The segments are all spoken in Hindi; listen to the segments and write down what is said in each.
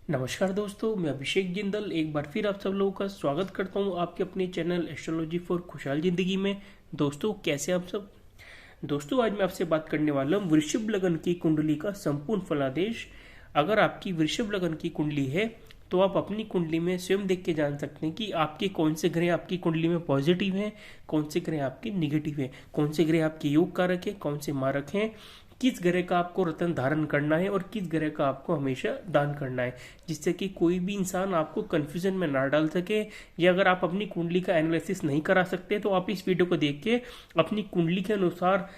नमस्कार दोस्तों, मैं अभिषेक जिंदल एक बार फिर आप सब लोगों का स्वागत करता हूं आपके अपने चैनल एस्ट्रोलॉजी फॉर खुशहाल जिंदगी में। दोस्तों, कैसे आप सब। दोस्तों, आज मैं आपसे बात करने वाला हूं वृषभ लगन की कुंडली का संपूर्ण फलादेश। अगर आपकी वृषभ लगन की कुंडली है तो आप अपनी कुंडली में स्वयं देख के जान सकते हैं कि आपके कौन से ग्रह आपकी कुंडली में पॉजिटिव हैं, कौन से ग्रह आपके निगेटिव हैं, कौन से ग्रह आपके योग कारक हैं, कौन से मारक हैं, किस ग्रह का आपको रत्न धारण करना है और किस ग्रह का आपको हमेशा दान करना है, जिससे कि कोई भी इंसान आपको कंफ्यूजन में ना डाल सके। या अगर आप अपनी कुंडली का एनालिसिस नहीं करा सकते तो आप इस वीडियो को देख के अपनी कुंडली के अनुसार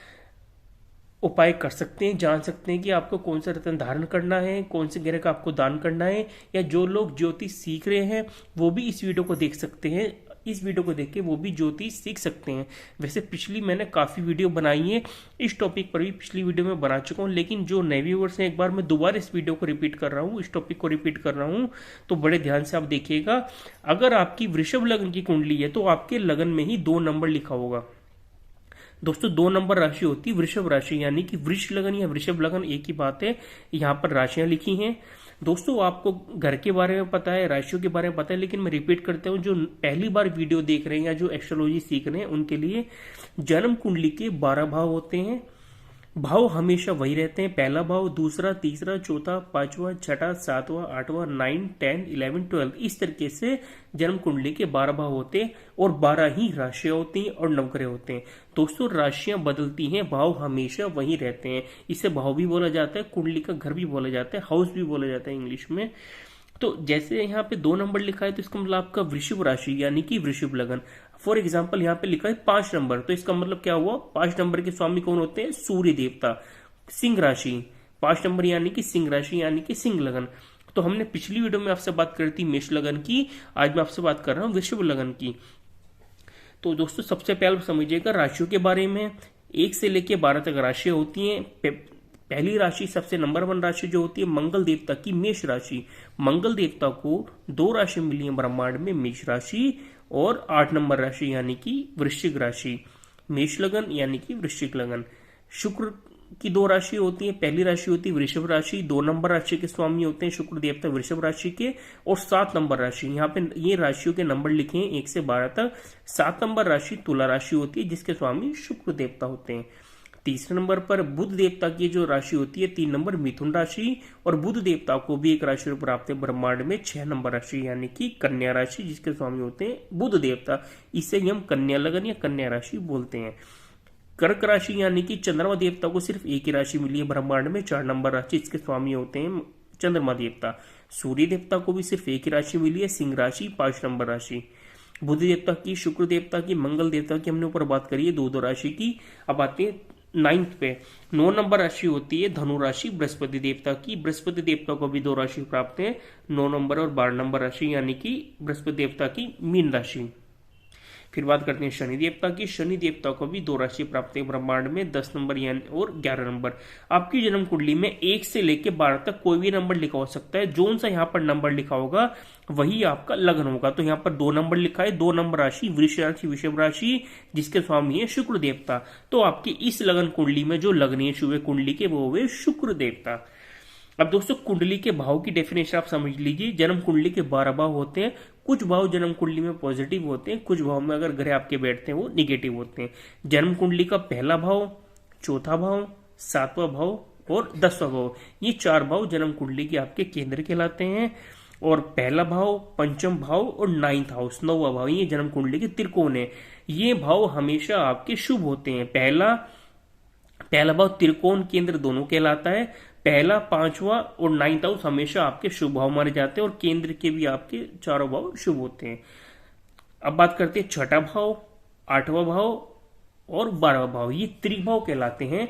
उपाय कर सकते हैं, जान सकते हैं कि आपको कौन सा रत्न धारण करना है, कौन से ग्रह का आपको दान करना है। या जो लोग ज्योतिष सीख रहे हैं वो भी इस वीडियो को देख सकते हैं, इस वीडियो को देख के वो भी ज्योतिष सीख सकते हैं। वैसे पिछली मैंने काफ़ी वीडियो बनाई है इस टॉपिक पर भी, पिछली वीडियो में बना चुका हूँ, लेकिन जो नए व्यूअर्स हैं एक बार मैं दोबारा इस वीडियो को रिपीट कर रहा हूँ, इस टॉपिक को रिपीट कर रहा हूँ, तो बड़े ध्यान से आप देखिएगा। अगर आपकी वृषभ लगन की कुंडली है तो आपके लगन में ही 2 नंबर लिखा होगा। दोस्तों, 2 नंबर राशि होती है वृषभ राशि, यानी कि वृष लगन या वृषभ लगन एक ही बात है। यहाँ पर राशियां लिखी हैं। दोस्तों, आपको घर के बारे में पता है, राशियों के बारे में पता है, लेकिन मैं रिपीट करता हूँ, जो पहली बार वीडियो देख रहे हैं या जो एस्ट्रोलॉजी सीख रहे हैं उनके लिए जन्म कुंडली के 12 भाव होते हैं। भाव हमेशा वही रहते हैं, पहला भाव, दूसरा, तीसरा, चौथा, पांचवा, छठा, सातवां, आठवां, 9, 10, 11, 12, इस तरीके से जन्म कुंडली के 12 भाव होते हैं और 12 ही राशियां होती हैं और नवग्रह होते हैं। दोस्तों, राशियां बदलती हैं, भाव हमेशा वही रहते हैं। इसे भाव भी बोला जाता है, कुंडली का घर भी बोला जाता है, हाउस भी बोला जाता है इंग्लिश में। तो जैसे यहाँ पे 2 नंबर लिखा है तो इसका मतलब आपका वृषभ राशि यानी कि वृषभ लगन। फॉर एग्जाम्पल यहाँ पे लिखा है 5 नंबर, तो इसका मतलब क्या हुआ, 5 नंबर के स्वामी कौन होते हैं, सूर्य देवता। सिंह राशि 5 नंबर यानी कि सिंह राशि यानी कि सिंह लगन। तो हमने पिछली वीडियो में आपसे बात करी थी मेष लगन की, आज मैं आपसे बात कर रहा हूँ वृषभ लगन की। तो दोस्तों, सबसे पहले समझिएगा राशियों के बारे में। 1 से लेकर 12 तक राशियां होती हैं। पहली राशि, सबसे नंबर 1 राशि जो होती है मंगल देवता की, मेष राशि। मंगल देवता को 2 राशि मिली है ब्रह्मांड में, मेष राशि और 8 नंबर राशि यानी कि वृश्चिक राशि। मेष लगन यानी कि वृश्चिक लगन। शुक्र की 2 राशि होती है, पहली राशि होती है वृषभ राशि, 2 नंबर राशि के स्वामी होते हैं शुक्र देवता वृषभ राशि के, और 7 नंबर राशि, यहाँ पे ये राशियों के नंबर लिखे हैं 1 से 12 तक। 7 नंबर राशि तुला राशि होती है जिसके स्वामी शुक्र देवता होते हैं। तीसरे नंबर पर बुध देवता की जो राशि होती है 3 नंबर मिथुन राशि, और बुध देवता को भी एक राशि प्राप्त है ब्रह्मांड में 6 नंबर राशि यानी कि कन्या राशि जिसके स्वामी होते हैं बुध देवता। इसे हम कन्या लगन या कन्या राशि बोलते हैं। कर्क राशि यानी कि चंद्रमा देवता को सिर्फ एक ही राशि मिली है ब्रह्मांड में 4 नंबर राशि, इसके स्वामी होते हैं चंद्रमा देवता। सूर्य देवता को भी सिर्फ एक ही राशि मिली है, सिंह राशि 5 नंबर राशि। बुध देवता की, शुक्र देवता की, मंगल देवता की हमने ऊपर बात करी है 2-2 राशि की। अब आते हैं 9th पे, 9 नंबर राशि होती है धनु राशि बृहस्पति देवता की। बृहस्पति देवता को भी 2 राशि प्राप्त है, 9 नंबर और 12 नंबर राशि यानी कि बृहस्पति देवता की मीन राशि। फिर बात करते हैं शनि देवता की। शनि देवता को भी 2 राशि प्राप्त है ब्रह्मांड में, 10 नंबर यानी और 11 नंबर। आपकी जन्म कुंडली में 1 से लेकर 12 तक कोई भी नंबर लिखा हो सकता है, जोन सा यहाँ पर नंबर लिखा होगा वही आपका लगन होगा। तो यहाँ पर 2 नंबर लिखा है, 2 नंबर राशि वृष राशि वृषभ राशि जिसके स्वामी है शुक्र देवता। तो आपकी इस लगन कुंडली में जो लगनीय शुभ कुंडली के वो हुए शुक्र देवता। अब दोस्तों, कुंडली के भाव की डेफिनेशन आप समझ लीजिए। जन्म कुंडली के 12 भाव होते हैं, कुछ भाव जन्म कुंडली में पॉजिटिव होते हैं, कुछ भाव में अगर ग्रह आपके बैठते हैं वो निगेटिव होते हैं। जन्म कुंडली का पहला भाव, चौथा भाव, 7वां भाव और 10वां भाव, ये 4 भाव जन्म कुंडली के आपके केंद्र कहलाते हैं। और पहला भाव, पंचम भाव और 9th हाउस 9वां भाव, ये जन्म कुंडली के त्रिकोण है। ये भाव हमेशा आपके शुभ होते हैं। पहला भाव त्रिकोण केंद्र दोनों कहलाता है। पहला, 5वां और 9th हाउस हमेशा आपके शुभ भाव माने जाते हैं और केंद्र के भी आपके चारों भाव शुभ होते हैं। अब बात करते हैं 6ठा भाव, 8वां भाव और 12वां भाव, ये त्रिभाव कहलाते हैं।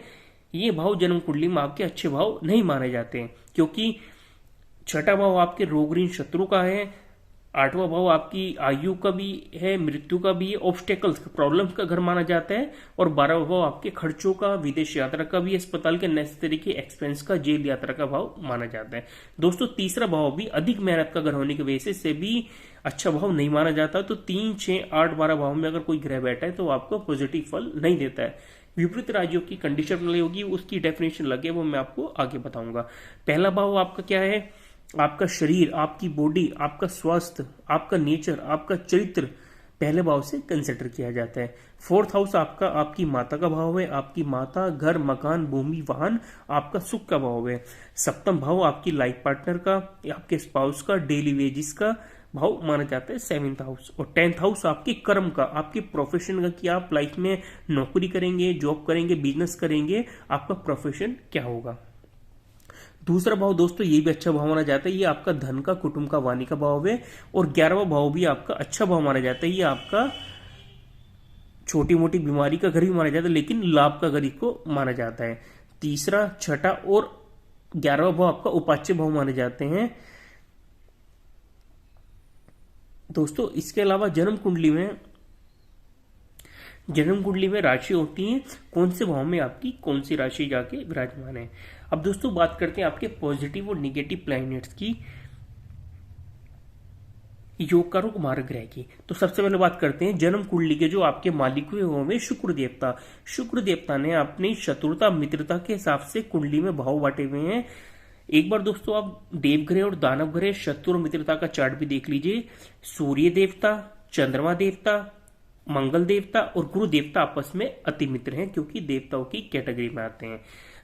ये भाव जन्म कुंडली में आपके अच्छे भाव नहीं माने जाते हैं, क्योंकि 6ठा भाव आपके रोग ऋण शत्रु का है, 8वां भाव आपकी आयु का भी है, मृत्यु का भी है, ऑब्स्टेकल्स प्रॉब्लम्स का घर माना जाता है, और 12वां भाव आपके खर्चों का, विदेश यात्रा का भी, अस्पताल के नेसेसरी के एक्सपेंस का, जेल यात्रा का भाव माना जाता है। दोस्तों, तीसरा भाव भी अधिक मेहनत का घर होने की वजह से भी अच्छा भाव नहीं माना जाता। तो 3, 6, 8, 12 भाव में अगर कोई ग्रह बैठा है तो आपको पॉजिटिव फल नहीं देता है। विपरीत राज्यों की कंडीशन होगी, उसकी डेफिनेशन लगे वो मैं आपको आगे बताऊंगा। पहला भाव आपका क्या है, आपका शरीर, आपकी बॉडी, आपका स्वास्थ्य, आपका नेचर, आपका चरित्र पहले भाव से कंसिडर किया जाता है। फोर्थ हाउस आपका आपकी माता का भाव है। आपकी माता, घर, मकान, भूमि, वाहन आपका सुख का भाव है। सप्तम भाव आपकी लाइफ पार्टनर का, आपके स्पाउस का, डेली वेजिस का भाव माना जाता है सेवेंथ हाउस। और टेंथ हाउस आपके कर्म का, आपके प्रोफेशन का, कि आप लाइफ में नौकरी करेंगे, जॉब करेंगे, बिजनेस करेंगे, आपका प्रोफेशन क्या होगा। दूसरा भाव दोस्तों ये भी अच्छा भाव माना जाता है, ये आपका धन का, कुटुंब का, वाणी का भाव है। और 11वां भाव भी आपका अच्छा भाव माना जाता है, ये आपका छोटी मोटी बीमारी का घर भी माना जाता है, लेकिन लाभ का घर इसको माना जाता है। तीसरा, छठा और 11वां भाव आपका उपाच्य भाव माने जाते हैं दोस्तों। इसके अलावा जन्म कुंडली में राशि होती है, कौन से भाव में आपकी कौन सी राशि जाके विराजमान है। अब दोस्तों बात करते हैं आपके पॉजिटिव और निगेटिव प्लैनेट्स की, योग कारक मार्ग ग्रह की। तो सबसे पहले बात करते हैं जन्म कुंडली के जो आपके मालिक हुए वो में शुक्र देवता। शुक्र देवता ने अपनी शत्रुता मित्रता के हिसाब से कुंडली में भाव बांटे हुए हैं। एक बार दोस्तों आप देवग्रह और दानव ग्रह, शत्रु और मित्रता का चार्ट भी देख लीजिए। सूर्य देवता, चंद्रमा देवता, मंगल देवता और गुरु देवता आपस में अति मित्र हैं, क्योंकि देवताओं की कैटेगरी में आते हैं।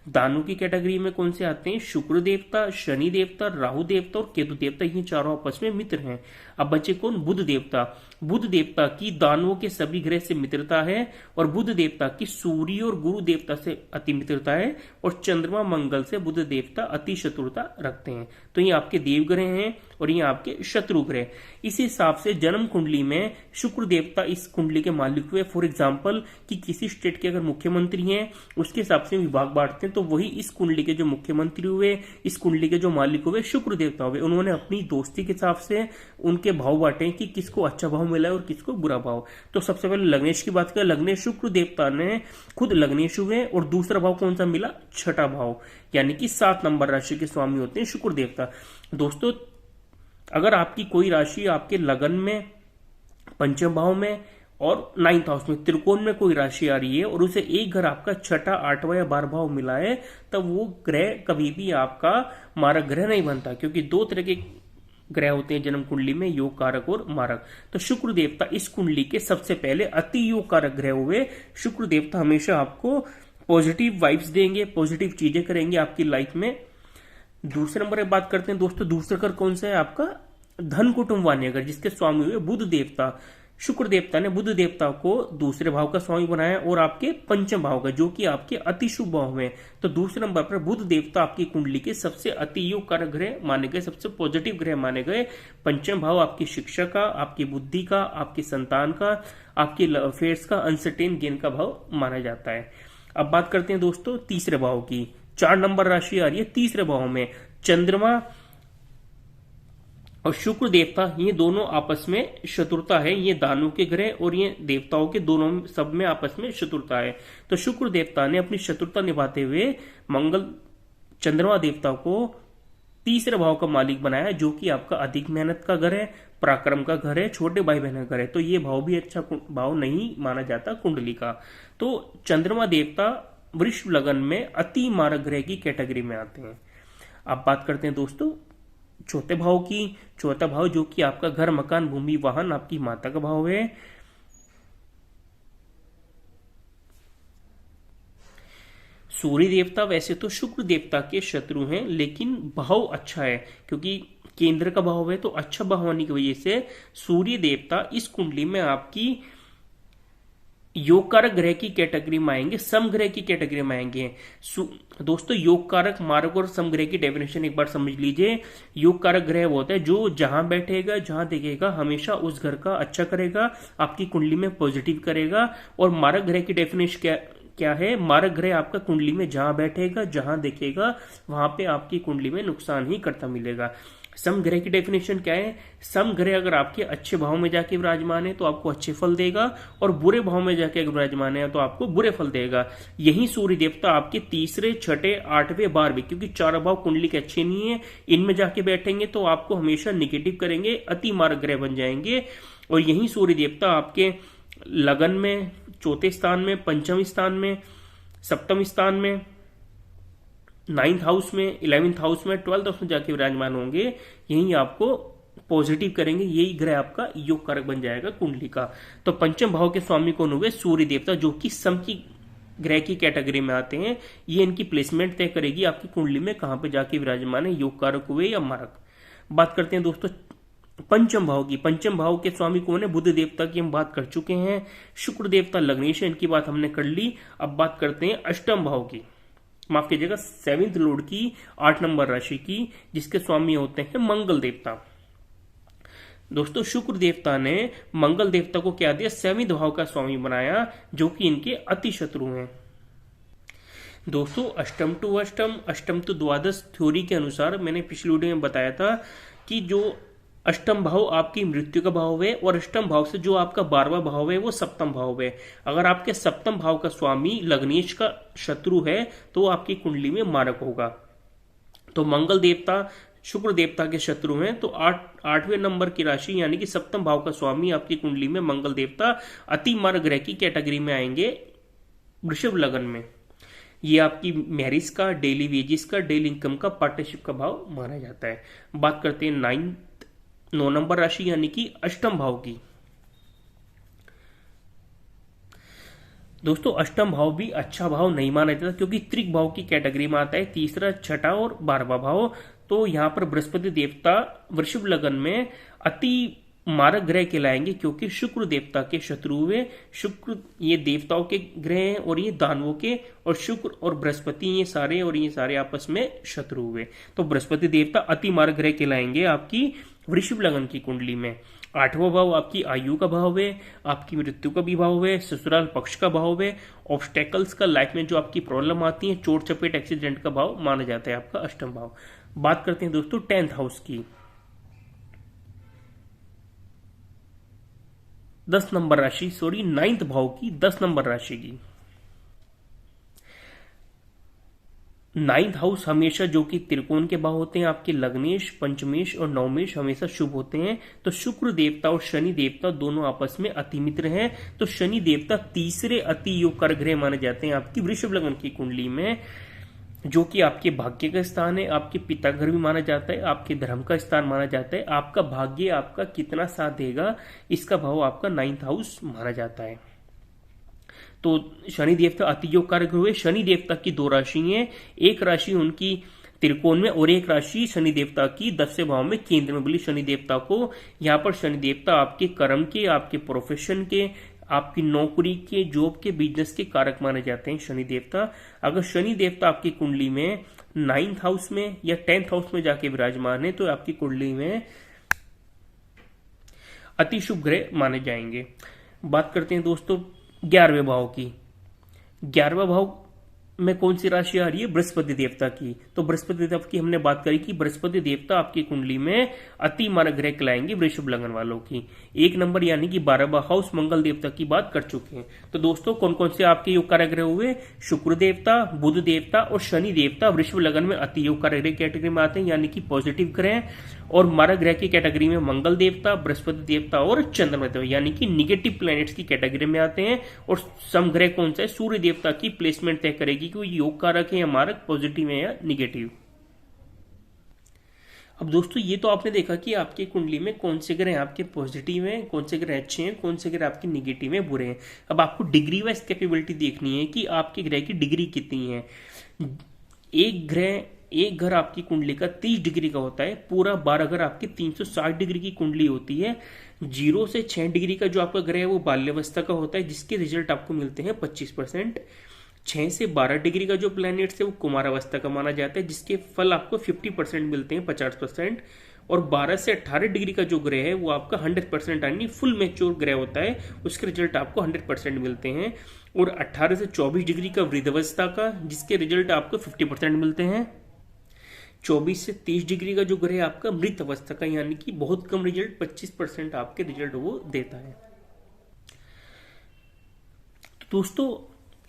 दानों की कैटेगरी में कौन से आते हैं? शुक्र देवता, शनि देवता, राहु देवता और केतु देवता, ये चारों आपस में मित्र हैं। अब बचे कौन? बुध देवता। बुध देवता की दानवों के सभी ग्रह से मित्रता है, और बुध देवता की सूर्य और गुरु देवता से अति मित्रता है, और चंद्रमा मंगल से बुध देवता अति शत्रुता रखते हैं। तो ये आपके देव ग्रह हैं और ये आपके शत्रु ग्रह। इस हिसाब से जन्म कुंडली में शुक्र देवता इस कुंडली के मालिक हुए। फॉर एग्जाम्पल कि किसी स्टेट के अगर मुख्यमंत्री हैं, उसके हिसाब से विभाग बांटते हैं, तो वही इस कुंडली के जो मुख्यमंत्री हुए, इस कुंडली के जो मालिक हुए, शुक्र देवता हुए। उन्होंने अपनी दोस्ती के हिसाब से उनके भाव बांटे कि किसको अच्छा भाव मिला है और किसको बुरा भाव। तो सबसे पहले लग्नेश की बात करें, लग्नेश शुक्र देवता ने खुद लग्नेश हुए, और दूसरा भाव कौन सा मिला? छठा भाव, यानी कि 7 नंबर राशि के स्वामी होते हैं शुक्र देवता। दोस्तों अगर आपकी कोई राशि आपके लगन में, पंचम भाव में और 9th हाउस में, त्रिकोण में कोई राशि आ रही है और उसे एक घर आपका छठा, 8वां या 12वां भाव मिला है, तब वो ग्रह कभी भी आपका मारक ग्रह नहीं बनता, क्योंकि 2 तरह के ग्रह होते हैं जन्म कुंडली में, योग कारक और मारक। तो शुक्र देवता इस कुंडली के सबसे पहले अति योग कारक ग्रह हुए। शुक्र देवता हमेशा आपको पॉजिटिव वाइब्स देंगे, पॉजिटिव चीजें करेंगे आपकी लाइफ में। दूसरे नंबर पर बात करते हैं दोस्तों, दूसरा घर कौन सा है? आपका धन कुटुंब वाण्य घर, जिसके स्वामी हुए बुध देवता। शुक्र देवता ने बुध देवता को दूसरे भाव का स्वामी बनाया और आपके पंचम भाव का, जो कि आपके अति शुभ भाव में। तो दूसरे नंबर पर बुध देवता आपकी कुंडली के सबसे अति योग कारक ग्रह माने गए, सबसे पॉजिटिव ग्रह माने गए। पंचम भाव आपकी शिक्षा का, आपकी बुद्धि का, आपकी संतान का, आपकी अफेयर्स का, अनसर्टेन गेन का भाव माना जाता है। अब बात करते हैं दोस्तों तीसरे भाव की। 4 नंबर राशि आ रही है तीसरे भाव में। चंद्रमा और शुक्र देवता, ये दोनों आपस में शत्रुता है। ये दानों के ग्रह और ये देवताओं के दोनों सब में आपस में शत्रुता है। तो शुक्र देवता ने अपनी शत्रुता निभाते हुए मंगल चंद्रमा देवता को तीसरे भाव का मालिक बनाया, जो कि आपका अधिक मेहनत का घर है, पराक्रम का घर है, छोटे भाई बहन का घर है। तो ये भाव भी अच्छा भाव नहीं माना जाता कुंडली का। तो चंद्रमा देवता वृषभ लगन में अति मारक ग्रह की कैटेगरी में आते हैं। अब बात करते हैं दोस्तों चौथे भाव की। चौथा भाव जो कि आपका घर, मकान, भूमि, वाहन, आपकी माता का भाव है। सूर्य देवता वैसे तो शुक्र देवता के शत्रु हैं, लेकिन भाव अच्छा है, क्योंकि केंद्र का भाव है, तो अच्छा भाव होने की वजह से सूर्य देवता इस कुंडली में आपकी योग कारक ग्रह की कैटेगरी में आएंगे, सम ग्रह की कैटेगरी में आएंगे। दोस्तों योग कारक, मारक और सम ग्रह की डेफिनेशन एक बार समझ लीजिए। योग कारक ग्रह वो होता है जो जहां बैठेगा, जहां देखेगा, हमेशा उस घर का अच्छा करेगा, आपकी कुंडली में पॉजिटिव करेगा। और मारक ग्रह की डेफिनेशन क्या है? मारक ग्रह आपका कुंडली में जहां बैठेगा, जहां देखेगा, वहां पे आपकी कुंडली में नुकसान ही करता मिलेगा। सम ग्रह की डेफिनेशन क्या है? सम ग्रह अगर आपके अच्छे भाव में जाके विराजमान है तो आपको अच्छे फल देगा, और बुरे भाव में जाके विराजमान है तो आपको बुरे फल देगा। यही सूर्य देवता आपके तीसरे, छठे, 8वें, 12वें, क्योंकि 4 भाव कुंडली के अच्छे नहीं है, इनमें जाके बैठेंगे तो आपको हमेशा निगेटिव करेंगे, अति मारक ग्रह बन जाएंगे। और यही सूर्य देवता आपके लगन में, चौथे स्थान में, पंचम स्थान में, सप्तम स्थान में, नाइन्थ हाउस में, 11th हाउस में, 12th हाउस में जाके विराजमान होंगे, यही आपको पॉजिटिव करेंगे, यही ग्रह आपका योग कारक बन जाएगा कुंडली का। तो पंचम भाव के स्वामी कौन हुए? सूर्य देवता, जो कि सम की ग्रह की कैटेगरी में आते हैं। ये इनकी प्लेसमेंट तय करेगी आपकी कुंडली में कहां पे जाके विराजमान है, योग कारक हुए या मारक। बात करते हैं दोस्तों पंचम भाव की। पंचम भाव के स्वामी कौन है? बुध देवता की हम बात कर चुके हैं। शुक्र देवता लग्नेश है, इनकी बात हमने कर ली। अब बात करते हैं अष्टम भाव की, माफ कीजिएगा 7th लॉर्ड की, 8 नंबर राशि की, जिसके स्वामी होते हैं मंगल देवता। दोस्तों शुक्र देवता ने मंगल देवता को क्या दिया? 7वें भाव का स्वामी बनाया, जो कि इनके अति शत्रु हैं। दोस्तों अष्टम टू अष्टम, अष्टम टू द्वादश थ्योरी के अनुसार मैंने पिछली वीडियो में बताया था कि जो अष्टम भाव आपकी मृत्यु का भाव है, और अष्टम भाव से जो आपका 12वां भाव है वो सप्तम भाव है। अगर आपके सप्तम भाव का स्वामी लग्नेश का शत्रु है तो आपकी कुंडली में मारक होगा। तो मंगल देवता शुक्र देवता के शत्रु हैं, तो 8वें नंबर की राशि यानी कि सप्तम भाव का स्वामी आपकी कुंडली में मंगल देवता अति मारक ग्रह की कैटेगरी में आएंगे वृषभ लगन में। ये आपकी मैरिज का, डेली वेजिस का, डेली इनकम का, पार्टनरशिप का भाव माना जाता है। बात करते हैं 9 नंबर राशि यानी कि अष्टम भाव की। दोस्तों अष्टम भाव भी अच्छा भाव नहीं माना जाता, क्योंकि त्रिक भाव की कैटेगरी में आता है, तीसरा, छठा और 12वां भाव। तो यहां पर बृहस्पति देवता वृषभ लगन में अति मारक ग्रह कहलाएंगे, क्योंकि शुक्र देवता के शत्रु हुए। शुक्र ये देवताओं के ग्रह हैं और ये दानवों के, और शुक्र और बृहस्पति ये सारे आपस में शत्रु हुए। तो बृहस्पति देवता अति मारक ग्रह कहलाएंगे आपकी वृषभ लगन की कुंडली में। 8वां भाव आपकी आयु का भाव है, आपकी मृत्यु का भी भाव है, ससुराल पक्ष का भाव है, ऑब्स्टेकल्स का, लाइफ में जो आपकी प्रॉब्लम आती है, चोट चपेट एक्सीडेंट का भाव माना जाता है आपका अष्टम भाव। बात करते हैं दोस्तों 10th हाउस की, 10 नंबर राशि, 9th भाव की 10 नंबर राशि की। 9th हाउस हमेशा, जो कि त्रिकोण के भाव होते हैं आपके, लग्नेश, पंचमेश और नवमेश हमेशा शुभ होते हैं। तो शुक्र देवता और शनि देवता दोनों आपस में अति मित्र हैं। तो शनि देवता तीसरे अति योग कारक ग्रह माने जाते हैं आपकी वृषभ लगन की कुंडली में, जो कि आपके भाग्य का स्थान है, आपके पिता घर भी माना जाता है, आपके धर्म का स्थान माना जाता है। आपका भाग्य आपका कितना साथ देगा, इसका भाव आपका 9th हाउस माना जाता है। तो शनि देवता अति योग कारक हुए। शनि देवता की 2 राशि हैं, एक राशि उनकी त्रिकोण में और एक राशि शनि देवता की 10वें भाव में केंद्र में। बोली शनि देवता को, यहाँ पर शनि देवता आपके कर्म के, आपके प्रोफेशन के, आपकी नौकरी के, जॉब के, बिजनेस के कारक माने जाते हैं शनि देवता। अगर शनि देवता आपकी कुंडली में 9th हाउस में या 10th हाउस में जाके विराजमान है तो आपकी कुंडली में अति शुभ ग्रह माने जाएंगे। बात करते हैं दोस्तों 11वें भाव की। 11वां भाव में कौन सी राशि आ रही है? बृहस्पति देवता की। तो बृहस्पति देवता की हमने बात करी कि बृहस्पति देवता आपकी कुंडली में अति मारक ग्रह कहलाएंगे वृषभ लगन वालों की। 1 नंबर यानी कि 12वां हाउस मंगल देवता की बात कर चुके हैं। तो दोस्तों कौन कौन से आपके योग कारक ग्रह हुए? शुक्र देवता, बुध देवता और शनि देवता वृषभ लगन में अति योग कारक ग्रह कैटेगरी में आते हैं, यानी कि पॉजिटिव ग्रह। और मारक ग्रह की कैटेगरी में मंगल देवता, बृहस्पति देवता और चंद्रमा देवता, यानी कि निगेटिव प्लैनेट्स की कैटेगरी में आते हैं। और सम ग्रह कौन सा है? सूर्य देवता की प्लेसमेंट तय करेगी कि वो योग कारक है या मारक, पॉजिटिव है या निगेटिव। अब दोस्तों ये तो आपने देखा कि आपकी कुंडली में कौन से ग्रह आपके पॉजिटिव हैं, कौन से ग्रह अच्छे हैं, कौन से ग्रह आपके निगेटिव हैं, बुरे हैं। अब आपको डिग्री वाइज कैपेबिलिटी देखनी है कि आपके ग्रह की डिग्री कितनी है। एक घर आपकी कुंडली का 30 डिग्री का होता है, पूरा 12 घर आपकी 360 डिग्री की कुंडली होती है। 0 से 6 डिग्री का जो आपका ग्रह है वो बाल्यावस्था का होता है, जिसके रिजल्ट आपको मिलते हैं 25%। 6 से 12 डिग्री का जो प्लैनेट्स है वो कुमारावस्था का माना जाता है, जिसके फल आपको 50% मिलते हैं, 50%। और 12 से 18 डिग्री का जो ग्रह है वो आपका 100% यानी फुल मैच्योर ग्रह होता है, उसके रिजल्ट आपको 100% मिलते हैं। और 18 से 24 डिग्री का वृद्धावस्था का, जिसके रिजल्ट आपको 50% मिलते हैं। 24 से 30 डिग्री का जो ग्रह आपका मृत अवस्था का, यानी कि बहुत कम रिजल्ट, 25% आपके रिजल्ट वो देता है। तो दोस्तों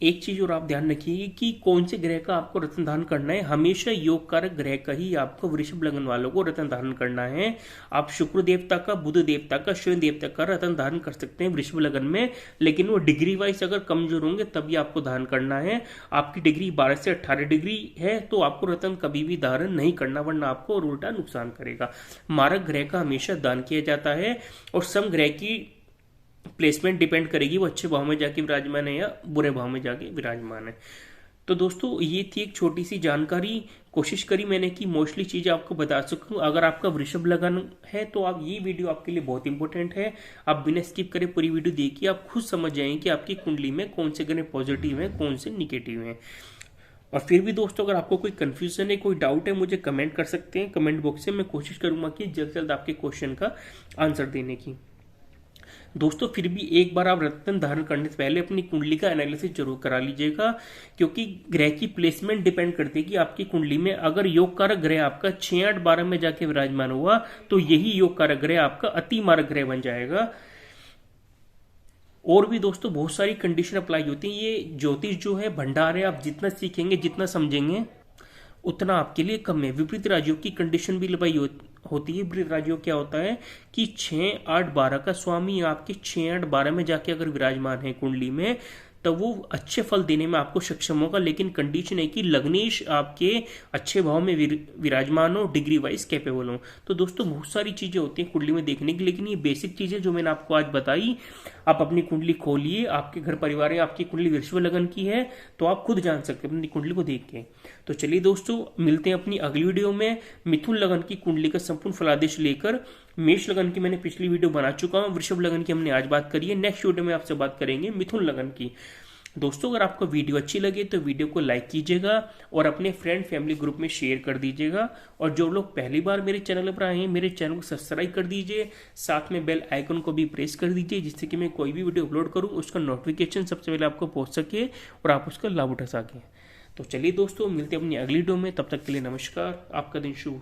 एक चीज और आप ध्यान रखिए कि कौन से ग्रह का आपको रत्न धारण करना है। हमेशा योग कारक ग्रह का ही आपको वृषभ लग्न वालों को रत्न धारण करना है। आप शुक्र देवता का, बुध देवता का, शनि देवता का रत्न धारण कर सकते हैं वृषभ लग्न में, लेकिन वो डिग्री वाइज अगर कमजोर होंगे तभी आपको धारण करना है। आपकी डिग्री 12 से 18 डिग्री है तो आपको रत्न कभी भी धारण नहीं करना, वरना आपको और उल्टा नुकसान करेगा। मारक ग्रह का हमेशा दान किया जाता है और सम ग्रह की प्लेसमेंट डिपेंड करेगी वो अच्छे भाव में जाके विराजमान है या बुरे भाव में जाके विराजमान है। तो दोस्तों ये थी एक छोटी सी जानकारी, कोशिश करी मैंने कि मोस्टली चीज़ आपको बता सकूं। अगर आपका वृषभ लगन है तो आप ये वीडियो आपके लिए बहुत इंपॉर्टेंट है। आप बिना स्किप करे पूरी वीडियो देखिए, आप खुद समझ जाएंगे कि आपकी कुंडली में कौन से ग्रह पॉजिटिव हैं, कौन से निगेटिव हैं। और फिर भी दोस्तों अगर आपको कोई कंफ्यूजन है, कोई डाउट है, मुझे कमेंट कर सकते हैं कमेंट बॉक्स से। मैं कोशिश करूंगा कि जल्द से जल्द आपके क्वेश्चन का आंसर देने की। दोस्तों फिर भी एक बार आप रत्न धारण करने से पहले अपनी कुंडली का एनालिसिस जरूर करा लीजिएगा, क्योंकि ग्रह की प्लेसमेंट डिपेंड करती है कि आपकी कुंडली में अगर योग कारक ग्रह आपका 6, 8, 12 में जाके विराजमान हुआ तो यही योग कारक ग्रह आपका अति मारक ग्रह बन जाएगा। और भी दोस्तों बहुत सारी कंडीशन अप्लाई होती है। ये ज्योतिष जो है भंडार है, आप जितना सीखेंगे, जितना समझेंगे उतना आपके लिए कम है। विपरीत राज्यों की कंडीशन भी लगाई होती है। विपरीत राज्यों क्या होता है कि 6, 8, 12 का स्वामी आपके 6, 8, 12 में जाके अगर विराजमान है कुंडली में, तब वो अच्छे फल देने में आपको सक्षम होगा, लेकिन कंडीशन है कि लग्नेश आपके अच्छे भाव में विराजमान हो, डिग्री वाइज कैपेबल हो। तो दोस्तों बहुत सारी चीजें होती हैं कुंडली में देखने की, लेकिन ये बेसिक चीजें जो मैंने आपको आज बताई, आप अपनी कुंडली खोलिए, आपके घर परिवार में आपकी कुंडली वृषभ लगन की है तो आप खुद जान सकते हैं अपनी कुंडली को देख के। तो चलिए दोस्तों मिलते हैं अपनी अगली वीडियो में मिथुन लगन की कुंडली का संपूर्ण फलादेश लेकर। मेष लगन की मैंने पिछली वीडियो बना चुका हूं, वृषभ लगन की हमने आज बात करी है। नेक्स्ट वीडियो में आपसे बात करेंगे मिथुन लगन की। दोस्तों अगर आपको वीडियो अच्छी लगे तो वीडियो को लाइक कीजिएगा और अपने फ्रेंड फैमिली ग्रुप में शेयर कर दीजिएगा। और जो लोग पहली बार मेरे चैनल पर आए हैं, मेरे चैनल को सब्सक्राइब कर दीजिए, साथ में बेल आइकन को भी प्रेस कर दीजिए, जिससे कि मैं कोई भी वीडियो अपलोड करूं उसका नोटिफिकेशन सबसे पहले आपको पहुंच सके और आप उसका लाभ उठा सकें। तो चलिए दोस्तों मिलते हैं अपनी अगली वीडियो में, तब तक के लिए नमस्कार, आपका दिन शुभ।